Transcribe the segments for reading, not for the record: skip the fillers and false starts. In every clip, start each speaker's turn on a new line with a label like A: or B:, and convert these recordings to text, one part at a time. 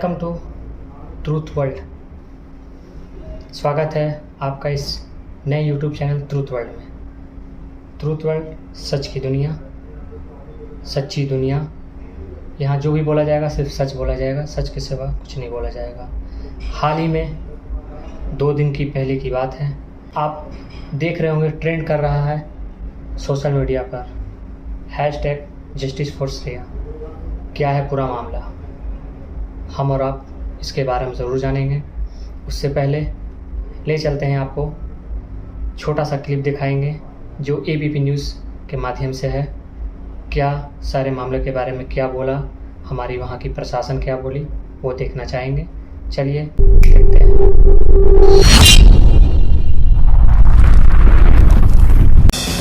A: Welcome to truth world. स्वागत है आपका इस नए यूट्यूब चैनल ट्रूथ वर्ल्ड में। ट्रूथ वर्ल्ड सच की दुनिया, सच्ची दुनिया। यहाँ जो भी बोला जाएगा सिर्फ सच बोला जाएगा, सच के सिवा कुछ नहीं बोला जाएगा। हाल ही में 2 दिन की पहले की बात है, आप देख रहे होंगे ट्रेंड कर रहा है सोशल मीडिया पर #जस्टिस फॉर श्रेया। क्या है पूरा मामला, हम और आप इसके बारे में ज़रूर जानेंगे। उससे पहले ले चलते हैं आपको छोटा सा क्लिप दिखाएंगे जो ABP न्यूज़ के माध्यम से है। क्या सारे मामले के बारे में क्या बोला, हमारी वहाँ की प्रशासन क्या बोली, वो देखना चाहेंगे। चलिए देखते हैं।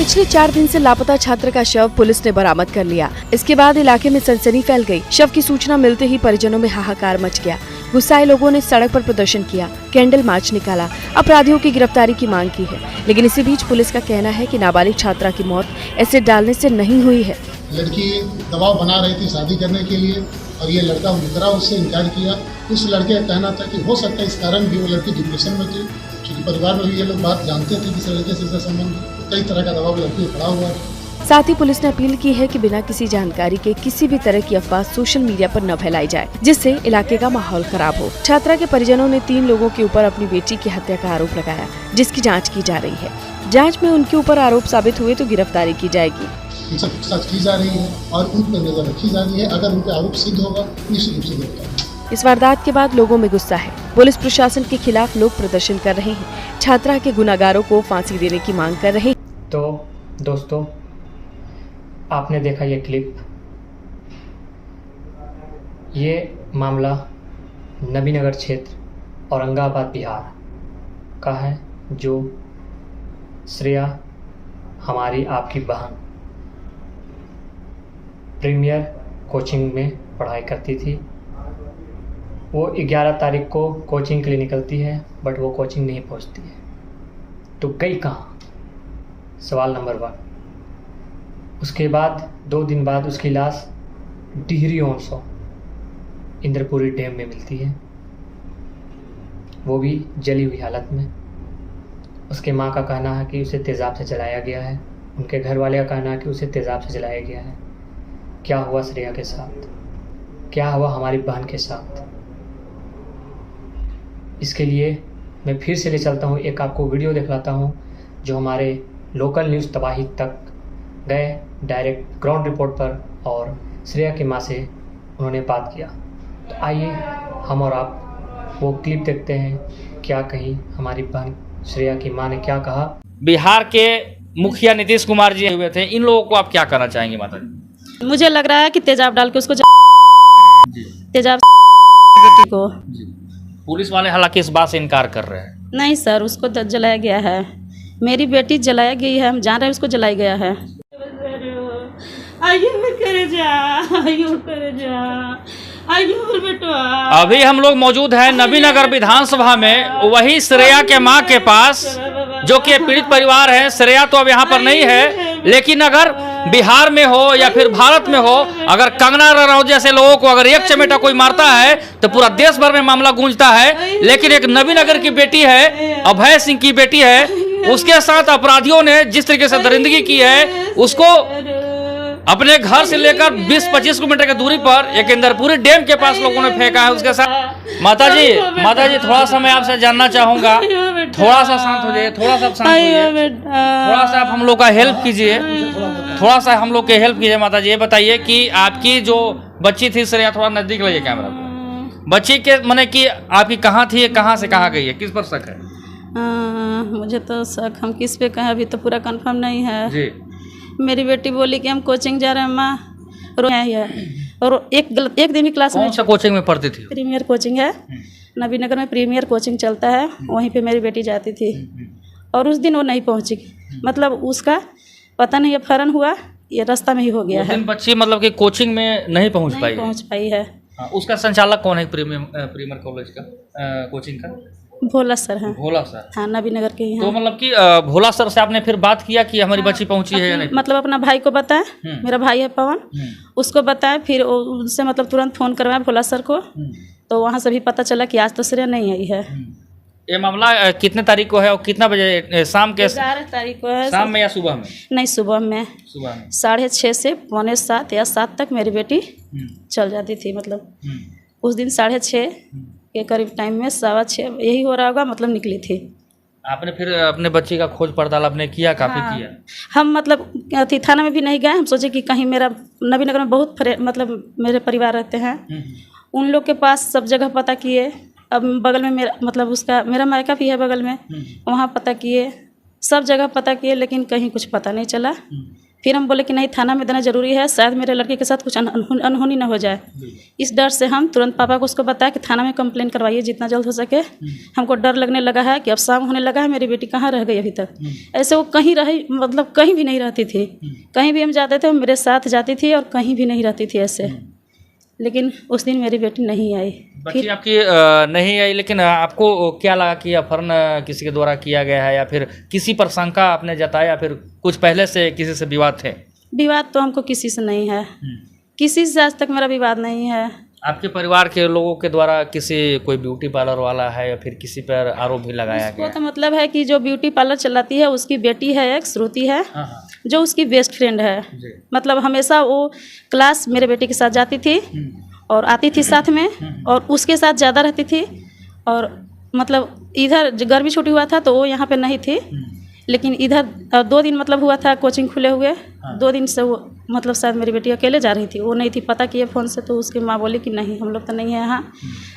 B: पिछले 4 दिन से लापता छात्र का शव पुलिस ने बरामद कर लिया। इसके बाद इलाके में सनसनी फैल गई। शव की सूचना मिलते ही परिजनों में हाहाकार मच गया। गुस्साए लोगों ने सड़क पर प्रदर्शन किया, कैंडल मार्च निकाला, अपराधियों की गिरफ्तारी की मांग की है। लेकिन इसी बीच पुलिस का कहना है कि नाबालिग छात्रा की मौत एसिड डालने से नहीं हुई है।
C: लड़की दबाव बना रही थी शादी करने के लिए और ये लड़का मुकरा उससे इनकार किया। उस लड़के का कहना था कि हो सकता है इस कारण भी वो लड़की डिप्रेशन में थी, क्योंकि परिवार में भी ये लोग बात जानते थे कि इस लड़के से इसका संबंध, कई तरह का दबाव लड़की पर पड़ा हुआ है।
B: साथ ही पुलिस ने अपील की है कि बिना किसी जानकारी के किसी भी तरह की अफवाह सोशल मीडिया पर न फैलाई जाए, जिससे इलाके का माहौल खराब हो। छात्रा के परिजनों ने 3 लोगों के ऊपर अपनी बेटी की हत्या का आरोप लगाया, जिसकी जांच की जा रही है। जांच में उनके ऊपर आरोप साबित हुए तो गिरफ्तारी की जाएगी।
C: उनसे पूछताछ की जा रही है और उन पर नजर रखी जा रही है। अगर उनके आरोप सिद्ध होगा निश्चित रूप से गिरफ्तार।
B: इस वारदात के बाद लोगों में गुस्सा है। पुलिस प्रशासन के खिलाफ लोग प्रदर्शन कर रहे हैं। छात्रा के गुनाहगारों को फांसी देने की मांग कर रहे हैं।
A: तो दोस्तों, आपने देखा ये क्लिप। ये मामला नबीनगर क्षेत्र औरंगाबाद बिहार का है, जो श्रेया हमारी आपकी बहन प्रीमियर कोचिंग में पढ़ाई करती थी। वो 11 तारीख को कोचिंग के लिए निकलती है, बट वो कोचिंग नहीं पहुंचती है। तो गई कहाँ, सवाल नंबर 1। उसके बाद 2 दिन बाद उसकी लाश डिहरी ओंसो इंद्रपुरी डैम में मिलती है, वो भी जली हुई हालत में। उसके माँ का कहना है कि उसे तेज़ाब से जलाया गया है। उनके घर वाले का कहना है कि उसे तेज़ाब से जलाया गया है। क्या हुआ श्रेया के साथ, क्या हुआ हमारी बहन के साथ, इसके लिए मैं फिर से ले चलता हूँ। एक आपको वीडियो दिखलाता हूँ जो हमारे लोकल न्यूज़ तबाही तक गए, डायरेक्ट ग्राउंड रिपोर्ट पर, और श्रेया की माँ से उन्होंने बात किया। तो आइए हम और आप वो क्लिप देखते हैं, क्या कही हमारी बहन श्रेया की माँ ने क्या कहा।
D: बिहार के मुखिया नीतीश कुमार जी हुए थे, इन लोगों को आप क्या कहना चाहेंगे माता जी?
E: मुझे लग रहा है कि तेजाब डाल के उसको तेजाब बेटी को
D: जी। पुलिस वाले हालांकि इस बात से इनकार कर रहे हैं।
E: नहीं सर, उसको जलाया गया है। मेरी बेटी जलाया गई है, हम जान रहे हैं उसको जलाया गया है।
D: अभी हम लोग मौजूद हैं नबीनगर विधानसभा में, वही श्रेया के मां के पास, जो कि पीड़ित परिवार है। श्रेया तो अब यहाँ पर नहीं है, लेकिन अगर बिहार में हो या फिर भारत में हो, अगर कंगना रनौत जैसे लोगों को अगर एक चमेटा कोई मारता है तो पूरा देश भर में मामला गूंजता है। लेकिन एक नबीनगर की बेटी है, अभय सिंह की बेटी है, उसके साथ अपराधियों ने जिस तरीके से दरिंदगी की है, उसको अपने घर से लेकर 20-25 किलोमीटर की दूरी पर एक इंद्रपुरी डैम के पास लोगों ने फेंका है उसके साथ। माता जी थोड़ा सा मैं आपसे जानना चाहूंगा, थोड़ा सा शांत हो जाइए, थोड़ा सा शांत हो जाइए, थोड़ा सा आप हम लोग का हेल्प कीजिए, थोड़ा सा हम लोग के हेल्प कीजिए। माता जी ये बताइए कि आपकी जो बच्ची थी श्रेया, थोड़ा नजदीक लाइए कैमरा को। बच्ची के माने कि आपकी कहाँ थी, कहाँ से कहाँ गई है, किस पर शक है?
E: मुझे तो शक, हम किस पे कहें अभी तो पूरा कंफर्म नहीं है
D: जी।
E: मेरी बेटी बोली कि हम कोचिंग जा रहे हैं माँ, और एक दिन भी क्लास में।
D: कौन सा कोचिंग में पढ़ती थी?
E: प्रीमियर कोचिंग है, नबीनगर में प्रीमियर कोचिंग चलता है, वहीं पे मेरी बेटी जाती थी। और उस दिन वो नहीं पहुंची, मतलब उसका पता नहीं अपहरण हुआ, ये रास्ता में ही हो गया है।
D: बच्ची मतलब कि कोचिंग में नहीं पहुंच पाई
E: है।
D: उसका संचालक कौन है प्रीमियर कॉलेज का, कोचिंग का?
E: भोला सर हैं।
D: भोला सर,
E: हाँ, नबीनगर के यहाँ।
D: तो मतलब कि भोला सर से आपने फिर बात किया कि हमारी बच्ची पहुंची है या नहीं?
E: मतलब अपना भाई को बताया, मेरा भाई है पवन, उसको बताया, फिर उससे मतलब तुरंत फ़ोन करवाया भोला सर को, तो वहाँ से भी पता चला कि आज तो श्रेया नहीं आई है।
D: ये मामला कितने तारीख को है और कितना बजे शाम के
E: 11 तारीख को है।
D: शाम में या सुबह में?
E: नहीं, सुबह में।
D: सुबह में
E: 6:30 से 6:45 या 7 तक मेरी बेटी चल जाती थी। मतलब उस दिन 6:30 के करीब टाइम में 6:15 यही हो रहा होगा, मतलब निकली थी।
D: आपने फिर अपने बच्चे का खोज पड़ताल आपने किया? काफ़ी
E: हाँ,
D: किया।
E: हम मतलब अथी थाना में भी नहीं गए। हम सोचे कि कहीं मेरा नबीनगर में बहुत मतलब मेरे परिवार रहते हैं, उन लोग के पास सब जगह पता किए। अब बगल में मेरा मतलब उसका मेरा मायका भी है बगल में, वहाँ पता किए, सब जगह पता किए, लेकिन कहीं कुछ पता नहीं चला। फिर हम बोले कि नहीं, थाना में देना ज़रूरी है, शायद मेरे लड़के के साथ कुछ अनहोनी ना हो जाए। इस डर से हम तुरंत पापा को उसको बताया कि थाना में कंप्लेन करवाइए जितना जल्द हो सके। हमको डर लगने लगा है कि अब शाम होने लगा है, मेरी बेटी कहाँ रह गई अभी तक। ऐसे वो कहीं रही, मतलब कहीं भी नहीं रहती थी। कहीं भी हम जाते थे, वो मेरे साथ जाती थी और कहीं भी नहीं रहती थी ऐसे। लेकिन उस दिन मेरी बेटी नहीं आई।
D: बच्ची आपकी नहीं आई, लेकिन आपको क्या लगा कि अपहरण किसी के द्वारा किया गया है या फिर किसी पर शंका आपने जताया या फिर कुछ पहले से किसी से विवाद थे?
E: विवाद तो हमको किसी से नहीं है, किसी से आज तक मेरा विवाद नहीं है।
D: आपके परिवार के लोगों के द्वारा किसी कोई ब्यूटी पार्लर वाला है या फिर किसी पर आरोप भी लगाया गया?
E: तो मतलब है कि जो ब्यूटी पार्लर चलाती है उसकी बेटी है, एक श्रुति है, जो उसकी बेस्ट फ्रेंड है। मतलब हमेशा वो क्लास मेरे बेटे के साथ जाती थी और आती थी साथ में, और उसके साथ ज़्यादा रहती थी। और मतलब इधर गर्मी छुट्टी हुआ था तो वो यहाँ पे नहीं थी, लेकिन इधर 2 दिन मतलब हुआ था कोचिंग खुले हुए। 2 दिन से वो मतलब शायद मेरी बेटी अकेले जा रही थी, वो नहीं थी। पता किए फ़ोन से तो उसकी माँ बोली कि नहीं, हम लोग तो नहीं है यहाँ।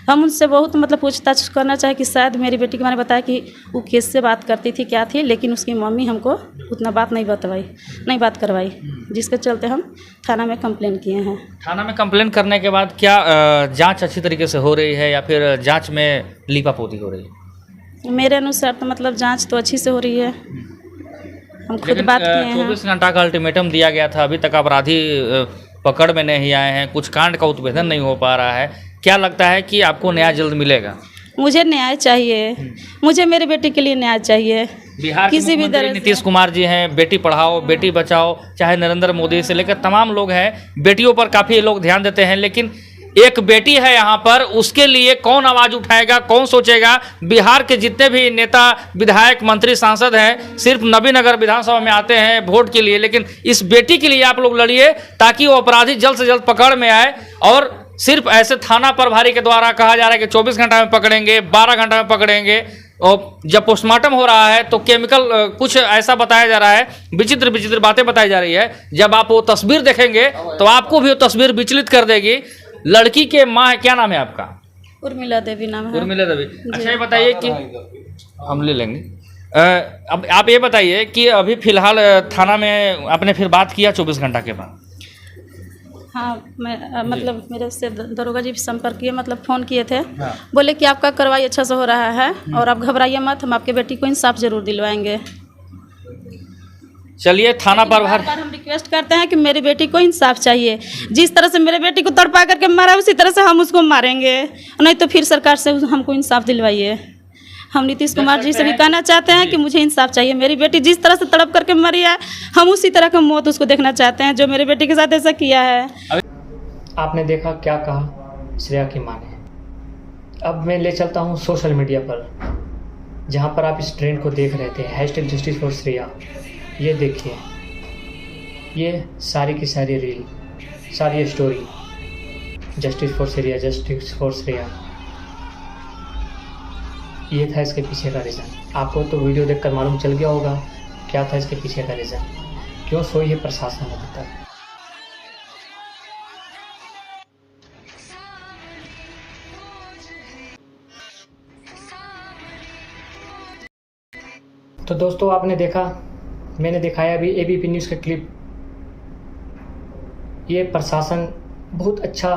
E: हम उनसे बहुत मतलब पूछताछ करना चाहे कि शायद मेरी बेटी के मैंने बताया कि वो किससे बात करती थी, क्या थी, लेकिन उसकी मम्मी हमको उतना बात नहीं बात करवाई, जिसके चलते हम थाना में कंप्लेन किए हैं।
D: थाना में कंप्लेन करने के बाद क्या जाँच अच्छी तरीके से हो रही है या फिर जाँच में लीपापोती हो रही है?
E: मेरे अनुसार तो मतलब जांच तो अच्छी से हो रही है। हम खुद बात किए हैं।
D: 24 घंटा का अल्टीमेटम दिया गया था, अभी तक अपराधी पकड़ में नहीं आए हैं, कुछ कांड का उद्भेदन नहीं हो पा रहा है। क्या लगता है कि आपको न्याय जल्द मिलेगा?
E: मुझे न्याय चाहिए, मुझे मेरे बेटे के लिए न्याय चाहिए।
D: बिहार के
E: किसी भी
D: मुख्यमंत्री
E: तरह
D: नीतीश कुमार जी हैं, बेटी पढ़ाओ बेटी बचाओ, चाहे नरेंद्र मोदी से लेकर तमाम लोग हैं, बेटियों पर काफ़ी लोग ध्यान देते हैं, लेकिन एक बेटी है यहाँ पर, उसके लिए कौन आवाज़ उठाएगा, कौन सोचेगा? बिहार के जितने भी नेता, विधायक, मंत्री, सांसद हैं, सिर्फ नबीनगर विधानसभा में आते हैं वोट के लिए, लेकिन इस बेटी के लिए आप लोग लड़िए ताकि वो अपराधी जल्द से जल्द पकड़ में आए। और सिर्फ ऐसे थाना प्रभारी के द्वारा कहा जा रहा है कि 24 घंटा में पकड़ेंगे, 12 घंटा में पकड़ेंगे, और जब पोस्टमार्टम हो रहा है तो केमिकल कुछ ऐसा बताया जा रहा है, विचित्र विचित्र बातें बताई जा रही है। जब आप वो तस्वीर देखेंगे तो आपको भी वो तस्वीर विचलित कर देगी। लड़की के माँ, क्या नाम है आपका?
E: उर्मिला देवी नाम है।
D: उर्मिला देवी। अच्छा, ये बताइए कि हम ले लेंगे। अब आप ये बताइए कि अभी फिलहाल थाना में आपने फिर बात किया 24 घंटा के बाद?
E: हाँ, मैं मतलब मेरे से दरोगा जी संपर्क किए, मतलब फ़ोन किए थे। बोले कि आपका कार्रवाई अच्छा से हो रहा है और आप घबराइए मत, हम आपके बेटी को इंसाफ जरूर दिलवाएंगे।
D: चलिए, थाना प्रभारी,
E: हम रिक्वेस्ट करते हैं कि मेरी बेटी को इंसाफ चाहिए। जिस तरह से मेरे बेटी को तड़पा करके मारा उसी तरह से हम उसको मारेंगे, नहीं तो फिर सरकार से हमको इंसाफ दिलवाइए। हम नीतीश कुमार जी से भी कहना चाहते हैं कि मुझे इंसाफ चाहिए। मेरी बेटी जिस तरह से तड़प करके मरी है, हम उसी तरह का मौत उसको देखना चाहते हैं जो मेरी बेटी के साथ ऐसा किया है।
A: आपने देखा क्या कहा श्रेया की माँ ने। अब मैं ले चलता हूँ सोशल मीडिया पर, जहाँ पर आप इस ट्रेंड को देख रहे थे, #जस्टिस फॉर श्रेया। ये देखिए, ये सारी की सारी रील, सारी story, justice for Shreya, justice for Shreya, ये था इसके पीछे का रीज़न। आपको तो वीडियो देखकर मालूम चल गया होगा क्या था इसके पीछे का रीज़न, क्यों सोई है प्रशासन अभी तक। तो दोस्तों, आपने देखा, मैंने दिखाया अभी ABP न्यूज़ का क्लिप। ये प्रशासन बहुत अच्छा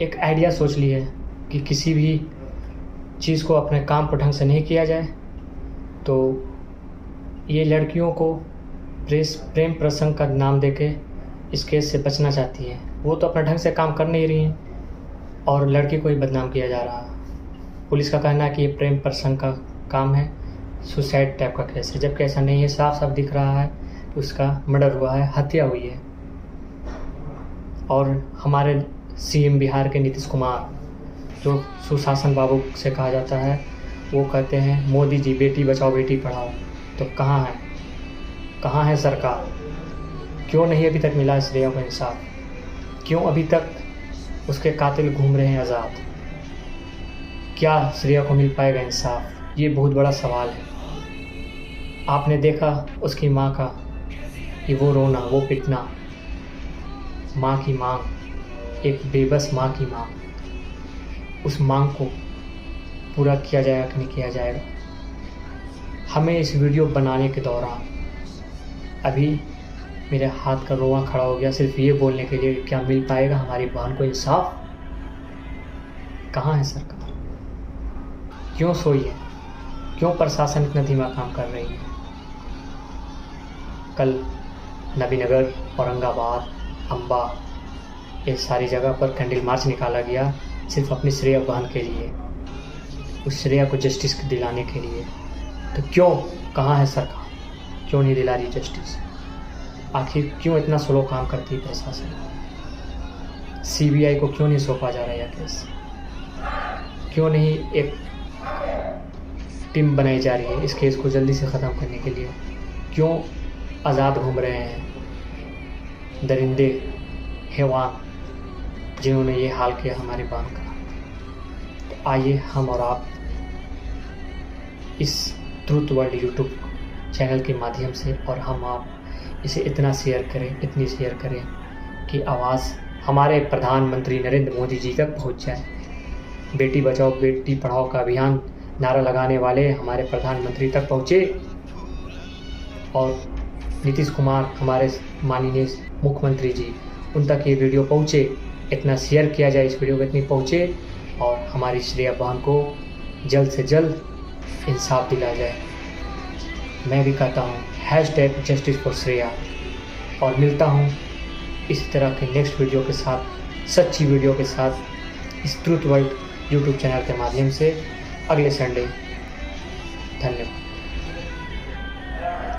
A: एक आइडिया सोच ली है कि किसी भी चीज़ को अपने काम पर ढंग से नहीं किया जाए तो ये लड़कियों को प्रेम प्रसंग का नाम देके इस केस से बचना चाहती है। वो तो अपना ढंग से काम कर नहीं रही हैं और लड़की को ही बदनाम किया जा रहा है। पुलिस का कहना है कि ये प्रेम प्रसंग का काम है, सुसाइड टाइप का केस है, जबकि ऐसा नहीं है। साफ साफ दिख रहा है कि उसका मर्डर हुआ है, हत्या हुई है। और हमारे CM बिहार के नीतीश कुमार जो सुशासन बाबू से कहा जाता है, वो कहते हैं मोदी जी बेटी बचाओ बेटी पढ़ाओ, तो कहाँ है सरकार? क्यों नहीं अभी तक मिला श्रेया को इंसाफ? क्यों अभी तक उसके कातिल घूम रहे हैं आज़ाद? क्या श्रेया को मिल पाएगा इंसाफ? ये बहुत बड़ा सवाल है। आपने देखा उसकी माँ का कि वो रोना, वो पिटना, माँ की मांग, एक बेबस माँ की मांग, उस मांग को पूरा किया जाएगा कि नहीं किया जाएगा? हमें इस वीडियो बनाने के दौरान अभी मेरे हाथ का रोआ खड़ा हो गया सिर्फ ये बोलने के लिए, क्या मिल पाएगा हमारी बहन को इंसाफ? कहाँ है सरकार? क्यों सोई है? क्यों प्रशासन इतना धीमा काम कर रही है? कल नबीनगर, औरंगाबाद, अम्बा, ये सारी जगह पर कैंडल मार्च निकाला गया सिर्फ अपनी श्रेया बहन के लिए, उस श्रेया को जस्टिस दिलाने के लिए। तो क्यों, कहाँ है सरकार? क्यों नहीं दिला रही जस्टिस? आखिर क्यों इतना स्लो काम करती है प्रशासन? सीबीआई को क्यों नहीं सौंपा जा रहा है यह केस? क्यों नहीं एक टीम बनाई जा रही है इस केस को जल्दी से ख़त्म करने के लिए? क्यों आज़ाद घूम रहे हैं दरिंदे, हैवान, जिन्होंने ये हाल किया हमारे बांध का? तो आइए हम और आप इस ट्रुथ वर्ल्ड यूट्यूब चैनल के माध्यम से और हम आप इसे इतना शेयर करें, इतनी शेयर करें कि आवाज़ हमारे प्रधानमंत्री नरेंद्र मोदी जी तक पहुंच जाए। बेटी बचाओ बेटी पढ़ाओ का अभियान नारा लगाने वाले हमारे प्रधानमंत्री तक पहुँचे और नीतीश कुमार, हमारे माननीय मुख्यमंत्री जी, उन तक ये वीडियो पहुँचे, इतना शेयर किया जाए, इस वीडियो को इतनी पहुँचे और हमारी श्रेया बहन को जल्द से जल्द इंसाफ दिलाया जाए। मैं भी कहता हूँ #जस्टिस फॉर श्रेया और मिलता हूँ इस तरह के नेक्स्ट वीडियो के साथ, सच्ची वीडियो के साथ इस ट्रुथ वर्ल्ड यूट्यूब चैनल के माध्यम से अगले संडे। धन्यवाद।